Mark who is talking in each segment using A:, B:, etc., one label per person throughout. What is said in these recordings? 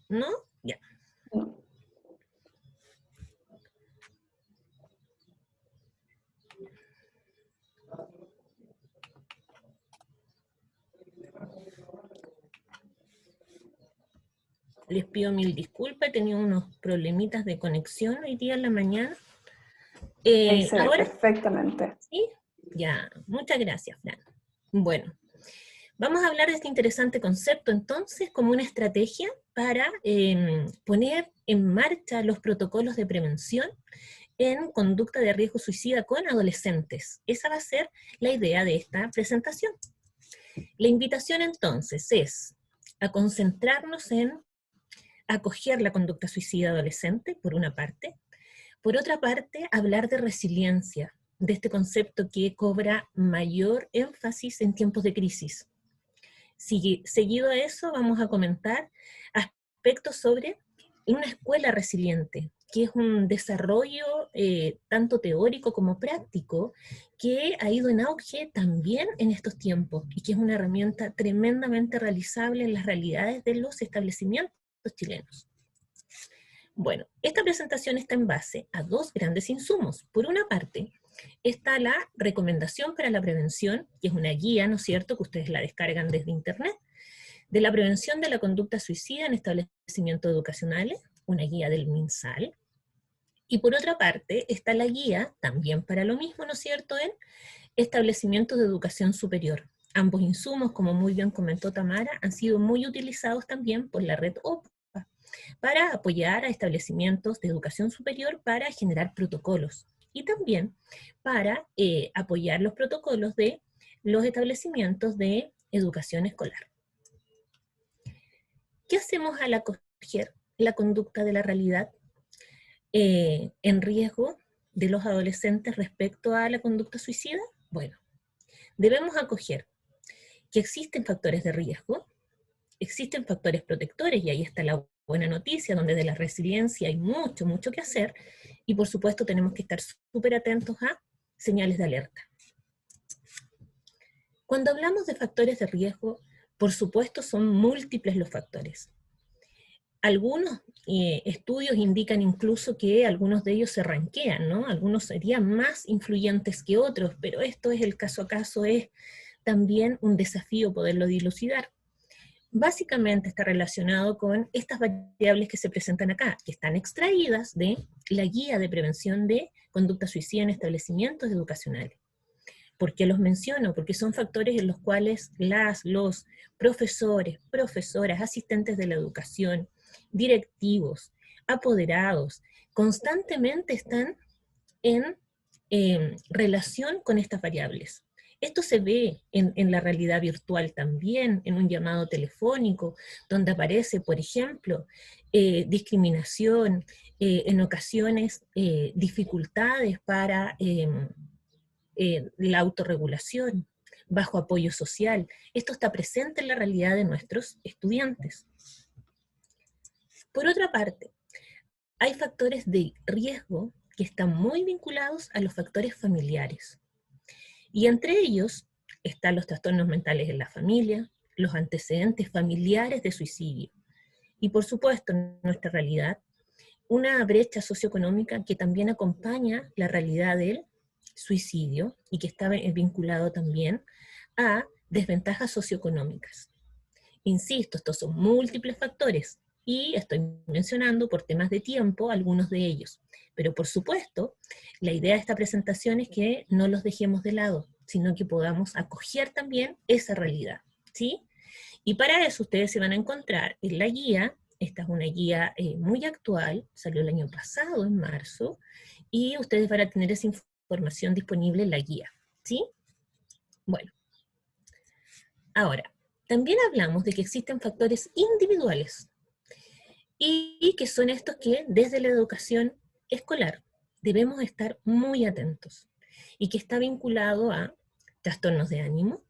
A: ¿No? Ya.
B: No.
A: Les pido mil disculpas, he tenido unos problemitas de conexión hoy día en la mañana.
B: Ahí se ve
A: Ahora
B: perfectamente.
A: sí, ya, muchas gracias, Fran. Bueno, vamos a hablar de este interesante concepto entonces como una estrategia para poner en marcha los protocolos de prevención en conducta de riesgo suicida con adolescentes. Esa va a ser la idea de esta presentación. La invitación entonces es a concentrarnos en acoger la conducta suicida adolescente, por una parte. Por otra parte, hablar de resiliencia, de este concepto que cobra mayor énfasis en tiempos de crisis. Seguido a eso, vamos a comentar aspectos sobre una escuela resiliente, que es un desarrollo tanto teórico como práctico, que ha ido en auge también en estos tiempos, y que es una herramienta tremendamente realizable en las realidades de los establecimientos chilenos. Bueno, esta presentación está en base a dos grandes insumos. Por una parte, está la recomendación para la prevención, que es una guía, ¿no es cierto?, que ustedes la descargan desde internet, de la prevención de la conducta suicida en establecimientos educacionales, una guía del MinSal. Y por otra parte, está la guía, también para lo mismo, ¿no es cierto?, en establecimientos de educación superior. Ambos insumos, como muy bien comentó Tamara, han sido muy utilizados también por la red OPA para apoyar a establecimientos de educación superior para generar protocolos y también para apoyar los protocolos de los establecimientos de educación escolar. ¿Qué hacemos al acoger la conducta de la realidad en riesgo de los adolescentes respecto a la conducta suicida? Bueno, debemos acoger que existen factores de riesgo, existen factores protectores, y ahí está la buena noticia, donde de la resiliencia hay mucho, mucho que hacer, y por supuesto tenemos que estar súper atentos a señales de alerta. Cuando hablamos de factores de riesgo, por supuesto son múltiples los factores. Algunos estudios indican incluso que algunos de ellos se ranquean, ¿no? Algunos serían más influyentes que otros, pero esto es el caso a caso, es también un desafío poderlo dilucidar. Básicamente está relacionado con estas variables que se presentan acá, que están extraídas de la guía de prevención de conducta suicida en establecimientos educacionales. ¿Por qué los menciono? Porque son factores en los cuales los profesores, profesoras, asistentes de la educación, directivos, apoderados, constantemente están en relación con estas variables. Esto se ve en la realidad virtual también, en un llamado telefónico, donde aparece, por ejemplo, discriminación, en ocasiones dificultades para la autorregulación, bajo apoyo social. Esto está presente en la realidad de nuestros estudiantes. Por otra parte, hay factores de riesgo que están muy vinculados a los factores familiares. Y entre ellos están los trastornos mentales en la familia, los antecedentes familiares de suicidio. Y por supuesto, en nuestra realidad, una brecha socioeconómica que también acompaña la realidad del suicidio y que está vinculado también a desventajas socioeconómicas. Insisto, estos son múltiples factores y estoy mencionando por temas de tiempo algunos de ellos. Pero por supuesto, la idea de esta presentación es que no los dejemos de lado, sino que podamos acoger también esa realidad, ¿sí? Y para eso ustedes se van a encontrar en la guía. Esta es una guía muy actual, salió el año pasado, en marzo, y ustedes van a tener esa información disponible en la guía, ¿sí? Bueno, ahora, también hablamos de que existen factores individuales, y que son estos que desde la educación escolar debemos estar muy atentos, y que está vinculado a trastornos de ánimo,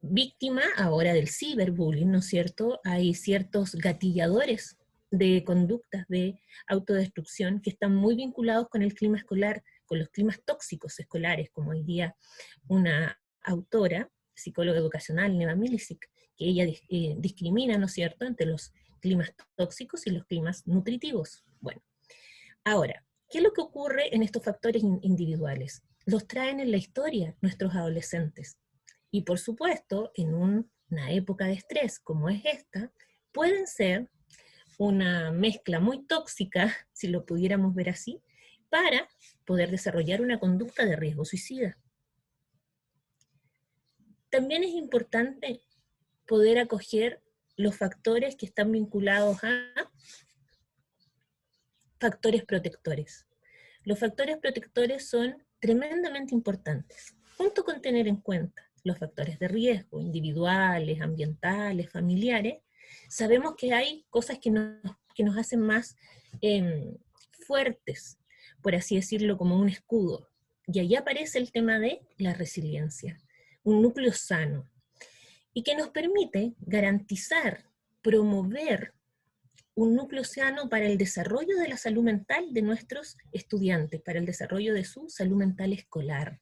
A: víctima ahora del ciberbullying, ¿no es cierto? Hay ciertos gatilladores de conductas de autodestrucción que están muy vinculados con el clima escolar, con los climas tóxicos escolares, como hoy día una autora, psicóloga educacional, Neva Milicic, que ella discrimina, ¿no es cierto?, entre los climas tóxicos y los climas nutritivos. Bueno, ahora, ¿qué es lo que ocurre en estos factores individuales? Los traen en la historia nuestros adolescentes. Y por supuesto, en una época de estrés como es esta, pueden ser una mezcla muy tóxica, si lo pudiéramos ver así, para poder desarrollar una conducta de riesgo suicida. También es importante poder acoger los factores que están vinculados a factores protectores. Los factores protectores son tremendamente importantes, junto con tener en cuenta los factores de riesgo, individuales, ambientales, familiares. Sabemos que hay cosas que nos hacen más fuertes, por así decirlo, como un escudo. Y ahí aparece el tema de la resiliencia, un núcleo sano, y que nos permite garantizar, promover un núcleo sano para el desarrollo de la salud mental de nuestros estudiantes, para el desarrollo de su salud mental escolar.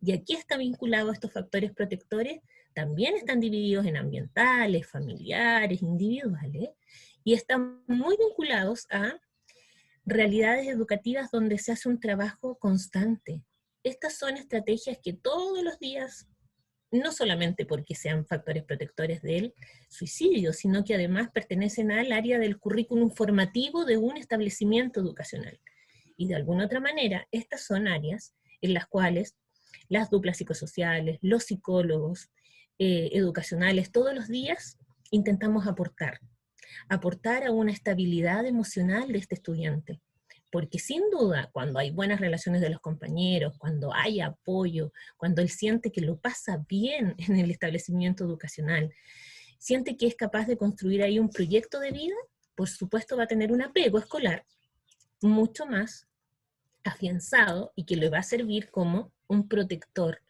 A: Y aquí está vinculado a estos factores protectores, también están divididos en ambientales, familiares, individuales, y están muy vinculados a realidades educativas donde se hace un trabajo constante. Estas son estrategias que todos los días, no solamente porque sean factores protectores del suicidio, sino que además pertenecen al área del currículum formativo de un establecimiento educacional. Y de alguna otra manera, estas son áreas en las cuales las duplas psicosociales, los psicólogos educacionales, todos los días intentamos aportar a una estabilidad emocional de este estudiante. Porque sin duda, cuando hay buenas relaciones de los compañeros, cuando hay apoyo, cuando él siente que lo pasa bien en el establecimiento educacional, siente que es capaz de construir ahí un proyecto de vida, por supuesto va a tener un apego escolar mucho más afianzado y que le va a servir como un protector,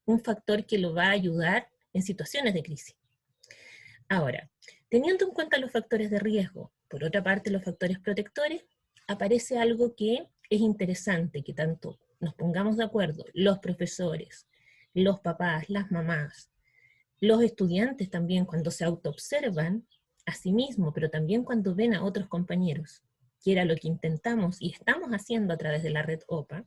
A: un factor que lo va a ayudar en situaciones de crisis. Ahora, teniendo en cuenta los factores de riesgo, por otra parte los factores protectores, aparece algo que es interesante, que tanto nos pongamos de acuerdo, los profesores, los papás, las mamás, los estudiantes también cuando se autoobservan a sí mismos, pero también cuando ven a otros compañeros, que era lo que intentamos y estamos haciendo a través de la red OPA,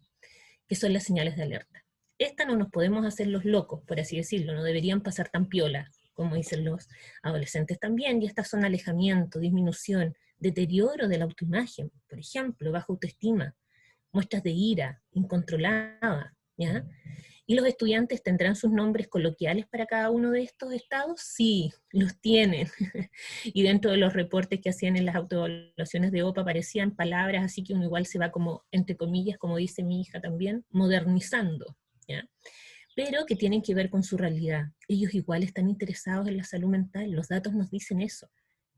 A: que son las señales de alerta. Esta no nos podemos hacer los locos, por así decirlo, no deberían pasar tan piola, como dicen los adolescentes también, y estas son alejamiento, disminución, deterioro de la autoimagen, por ejemplo, baja autoestima, muestras de ira incontrolada, ¿ya? ¿Y los estudiantes tendrán sus nombres coloquiales para cada uno de estos estados? Sí, los tienen. Y dentro de los reportes que hacían en las autoevaluaciones de OPA aparecían palabras, así que uno igual se va como, entre comillas, como dice mi hija también, modernizando, ¿ya? Pero que tienen que ver con su realidad. Ellos igual están interesados en la salud mental, los datos nos dicen eso.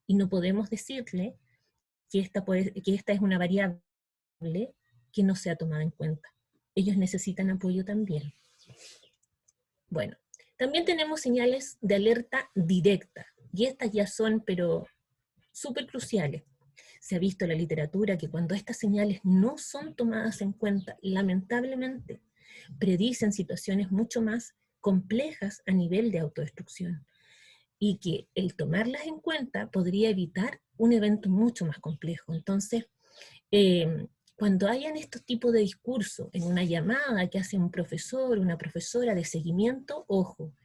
A: Y no podemos decirle que esta es una variable que no sea tomada en cuenta. Ellos necesitan apoyo también. Bueno, también tenemos señales de alerta directa, y estas ya son, pero súper cruciales. Se ha visto en la literatura que cuando estas señales no son tomadas en cuenta, lamentablemente, predicen situaciones mucho más complejas a nivel de autodestrucción, y que el tomarlas en cuenta podría evitar un evento mucho más complejo. Entonces, cuando hayan estos tipos de discursos en una llamada que hace un profesor, una profesora de seguimiento, ojo,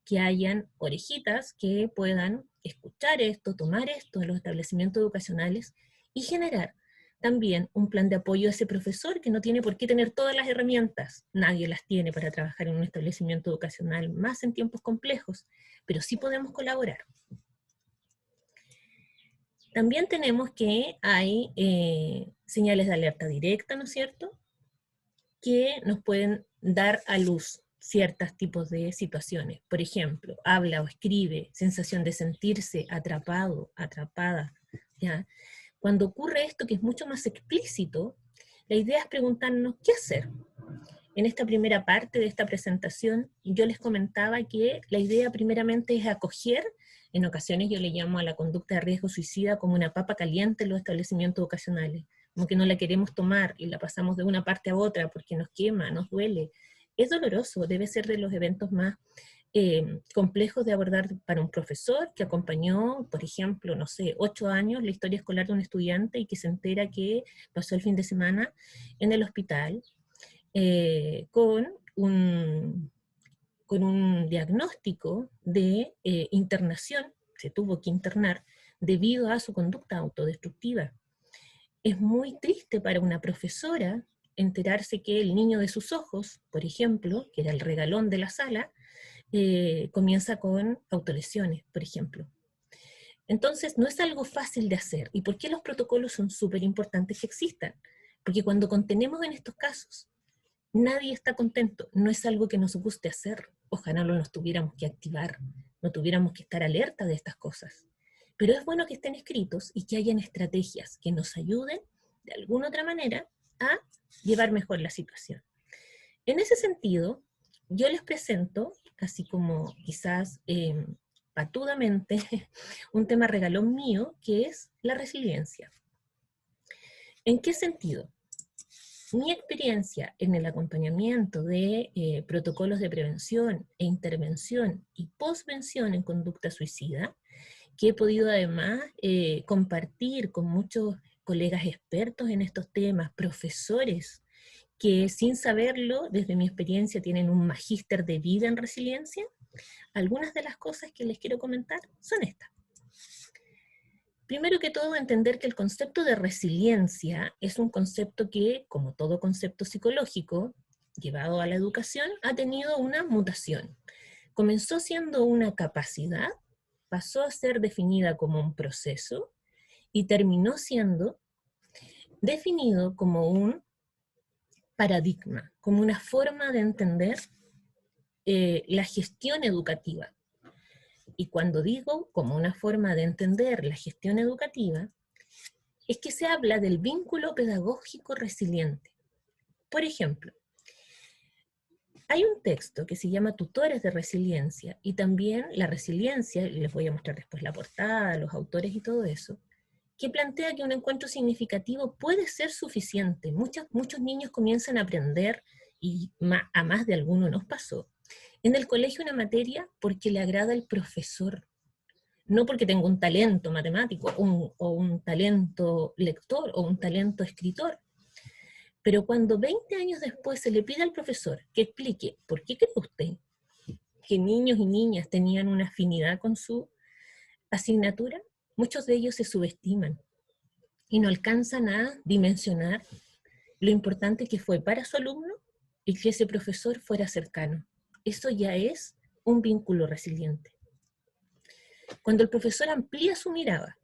A: que hayan orejitas que puedan escuchar esto, tomar esto en los establecimientos educacionales y generar también un plan de apoyo a ese profesor que no tiene por qué tener todas las herramientas. Nadie las tiene para trabajar en un establecimiento educacional, más en tiempos complejos, pero sí podemos colaborar. También tenemos que hay señales de alerta directa, ¿no es cierto?, que nos pueden dar a luz ciertos tipos de situaciones. Por ejemplo, habla o escribe, sensación de sentirse atrapado, atrapada, ¿ya? Cuando ocurre esto, que es mucho más explícito, la idea es preguntarnos qué hacer. En esta primera parte de esta presentación, yo les comentaba que la idea primeramente es acoger. En ocasiones yo le llamo a la conducta de riesgo suicida como una papa caliente en los establecimientos educacionales, como que no la queremos tomar y la pasamos de una parte a otra porque nos quema, nos duele. Es doloroso, debe ser de los eventos más complejos de abordar para un profesor que acompañó, por ejemplo, no sé, 8 años la historia escolar de un estudiante y que se entera que pasó el fin de semana en el hospital con un diagnóstico de internación, se tuvo que internar debido a su conducta autodestructiva. Es muy triste para una profesora enterarse que el niño de sus ojos, por ejemplo, que era el regalón de la sala, comienza con autolesiones, por ejemplo. Entonces, no es algo fácil de hacer. ¿Y por qué los protocolos son súper importantes que existan? Porque cuando contenemos en estos casos, nadie está contento. No es algo que nos guste hacer. Ojalá no nos tuviéramos que activar, no tuviéramos que estar alerta de estas cosas. Pero es bueno que estén escritos y que hayan estrategias que nos ayuden, de alguna otra manera, a llevar mejor la situación. En ese sentido, yo les presento, así como quizás patudamente, un tema regalón mío, que es la resiliencia. ¿En qué sentido? Mi experiencia en el acompañamiento de protocolos de prevención e intervención y posvención en conducta suicida, que he podido además compartir con muchos colegas expertos en estos temas, profesores, que sin saberlo, desde mi experiencia, tienen un magíster de vida en resiliencia, algunas de las cosas que les quiero comentar son estas. Primero que todo, entender que el concepto de resiliencia es un concepto que, como todo concepto psicológico, llevado a la educación, ha tenido una mutación. Comenzó siendo una capacidad, pasó a ser definida como un proceso y terminó siendo definido como un paradigma, como una forma de entender la gestión educativa. Y cuando digo como una forma de entender la gestión educativa, es que se habla del vínculo pedagógico resiliente. Por ejemplo, hay un texto que se llama Tutores de Resiliencia, y también la resiliencia, y les voy a mostrar después la portada, los autores y todo eso, que plantea que un encuentro significativo puede ser suficiente. Muchos niños comienzan a aprender, y a más de alguno nos pasó, en el colegio una materia porque le agrada el profesor, no porque tenga un talento matemático o un talento lector o un talento escritor. Pero cuando 20 años después se le pide al profesor que explique por qué cree usted que niños y niñas tenían una afinidad con su asignatura, muchos de ellos se subestiman y no alcanzan a dimensionar lo importante que fue para su alumno y que ese profesor fuera cercano. Eso ya es un vínculo resiliente. Cuando el profesor amplía su mirada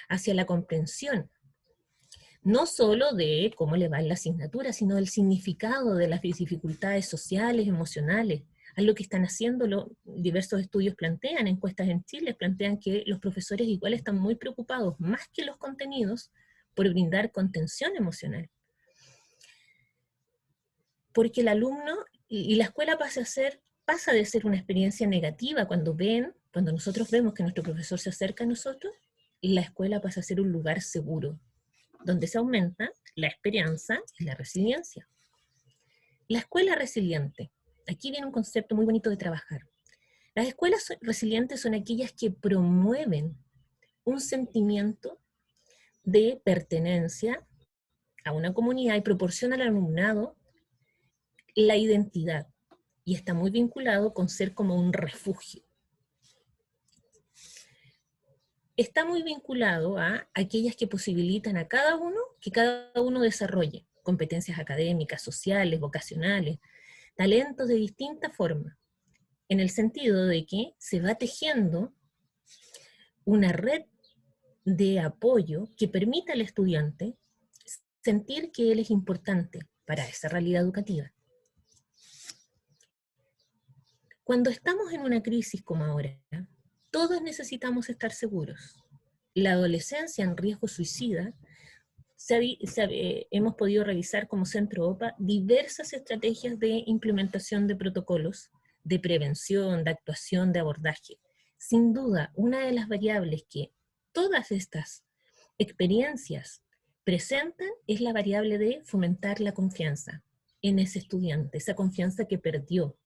A: hacia la comprensión, no solo de cómo le va en la asignatura, sino del significado de las dificultades sociales, emocionales, a lo que están haciendo, diversos estudios plantean, encuestas en Chile plantean que los profesores igual están muy preocupados, más que los contenidos, por brindar contención emocional. Porque el alumno y la escuela pasa de ser una experiencia negativa cuando nosotros vemos que nuestro profesor se acerca a nosotros, y la escuela pasa a ser un lugar seguro, donde se aumenta la esperanza y la resiliencia. La escuela resiliente. Aquí viene un concepto muy bonito de trabajar. Las escuelas resilientes son aquellas que promueven un sentimiento de pertenencia a una comunidad y proporcionan al alumnado la identidad. Y está muy vinculado con ser como un refugio. Está muy vinculado a aquellas que posibilitan a que cada uno desarrolle competencias académicas, sociales, vocacionales, talentos de distinta forma, en el sentido de que se va tejiendo una red de apoyo que permita al estudiante sentir que él es importante para esa realidad educativa. Cuando estamos en una crisis como ahora, todos necesitamos estar seguros. La adolescencia en riesgo suicida, hemos podido revisar como Centro OPA diversas estrategias de implementación de protocolos de prevención, de actuación, de abordaje. Sin duda, una de las variables que todas estas experiencias presentan es la variable de fomentar la confianza en ese estudiante, esa confianza que perdió